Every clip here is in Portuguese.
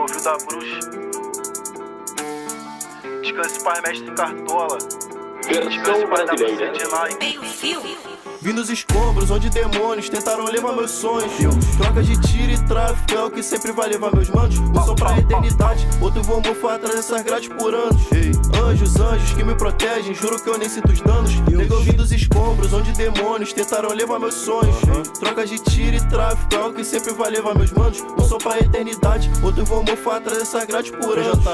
ouviu da bruxa. Descanse pai, mestre Cartola. Versão brasileira. Vim dos escombros onde demônios tentaram levar meus sonhos. Troca de tiro e tráfico é o que sempre vai levar meus manos. Um som pra eternidade, outro vou mofar atrás dessas grades por anos. Anjos, anjos que me protegem, juro que eu nem sinto os danos. Nego, eu vim dos escombros onde demônios tentaram levar meus sonhos. Troca de tiro e tráfico é o que sempre vai levar meus manos. Um som pra eternidade, outro vou mofar atrás dessas grades por anos.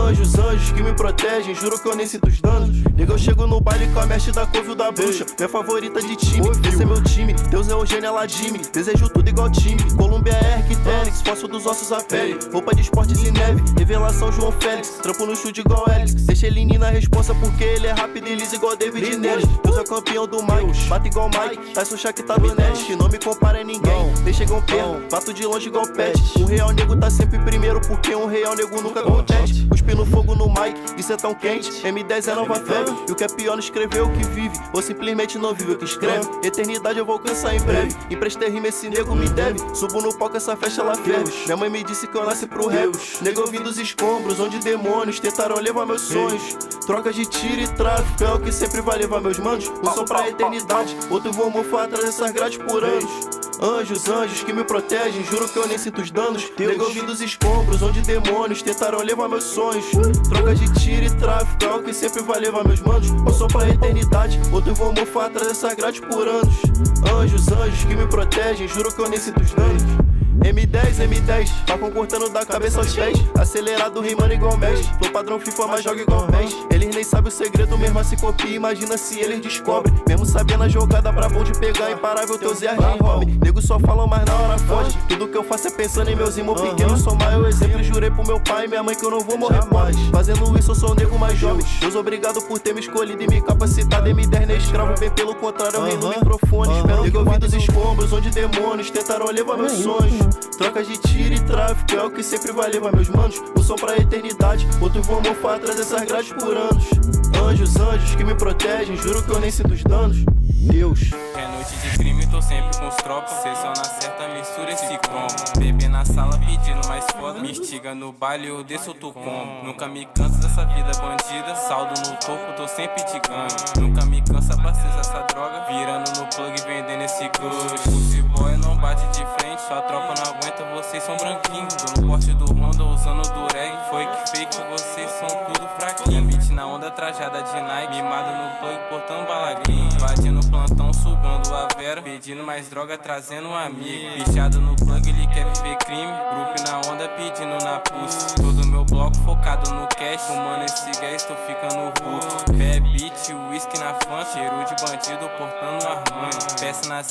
Anjos, anjos que me protegem, juro que eu nem sinto os danos. Nego, eu chego no baile com a mestre da couve da bruxa. Minha favorita de time, esse é meu time. Deus é Eugênio, ela Jimmy. Desejo tudo igual time. Colômbia é Arquitex, fóssil dos ossos a pele. Roupa de esportes e neve, revelação João Félix. Trampo no chute igual Alex. Deixa ele na responsa porque ele é rápido e liso igual David Neres. Deus é campeão do Mike, bate igual Mike. Tyson Shaq tá do net, não me compara a ninguém. Deixa igual perro, bato de longe igual pet. Um real nego tá sempre primeiro porque um real nego nunca compete. Cuspe no fogo no mic, isso é tão quente. M10 é nova febre, e o que é pior não escreveu o que vive, ou simplesmente não vive o que escreve. Eternidade eu vou alcançar em breve. Emprestei rima, esse nego me deve. Subo no palco, essa festa ela ferve. Minha mãe me disse que eu nasci pro rap. Nego, eu vim dos escombros onde demônios tentaram levar meus sonhos. Troca de tiro e tráfico é o que sempre vai levar meus manos. Um som pra eternidade, outro vou mofar atrás dessas grades por anos. Anjos, anjos que me protegem, juro que eu nem sinto os danos. Nego, eu vim dos escombros onde demônios tentaram levar meus sonhos. Troca de tiro e tráfico é o que sempre vai levar meus manos. Um som pra eternidade, outro vou mofar atrás dessas grades por anos. Anjos, anjos que me protegem, juro que eu nem sinto os danos. M10, tá concordando da cabeça aos pés. Acelerado, rimando igual mesh. Flow padrão FIFA, mas joga igual PES. Eles nem sabem o segredo, mesmo assim copia. Imagina se eles descobrem. Mesmo sabendo a jogada, bravão de pegar. Imparável, teus erros nem hobby. Nego só falam, mas na hora foge. Tudo que eu faço é pensando em meus irmãos pequenos. Sou maior exemplo, jurei pro meu pai e minha mãe que eu não vou morrer mais. Fazendo isso, eu sou o nego mais jovem. Deus, obrigado por ter me escolhido e me capacitado. M10 nem escravo, bem pelo contrário, eu rei no microfone. Espero que eu vim dos escombros onde demônios tentaram levar meus sonhos. Troca de tiro e tráfico é o que sempre vai levar meus manos. Um som pra eternidade, outro vou mofar atrás dessas grades por anos. Anjos, anjos que me protegem, juro que eu nem sinto os danos. Deus. É noite de crime, tô sempre com os tropas. Cê só na certa, mistura esse combo. Bebê na sala pedindo mais foda. Me instiga no baile, eu desço outro combo. Nunca me canso dessa vida bandida. Saldo no topo, tô sempre de ganho. Nunca me cansa pra ser essa droga. Virando no plug, vendendo esse crush. Pussy boy não bate de frente. Sua tropa não aguenta, vocês são branquinhos. Tô no porte do Honda, usando do reg. Foi que fake, vocês são tudo fraquinho. Beat na onda, trajada de Nike. Mimado no plug, portando balagrinho. Invadindo plantão, sugando a vera. Pedindo mais droga, trazendo um amigo. Bichado no plug, ele quer viver crime. Grupo na onda, pedindo na pussy. Todo meu bloco focado no cash. Fumando esse gás, tô ficando rudo. Pé, beat, whisky na fã. Cheiro de bandido, portando um armante. Peça na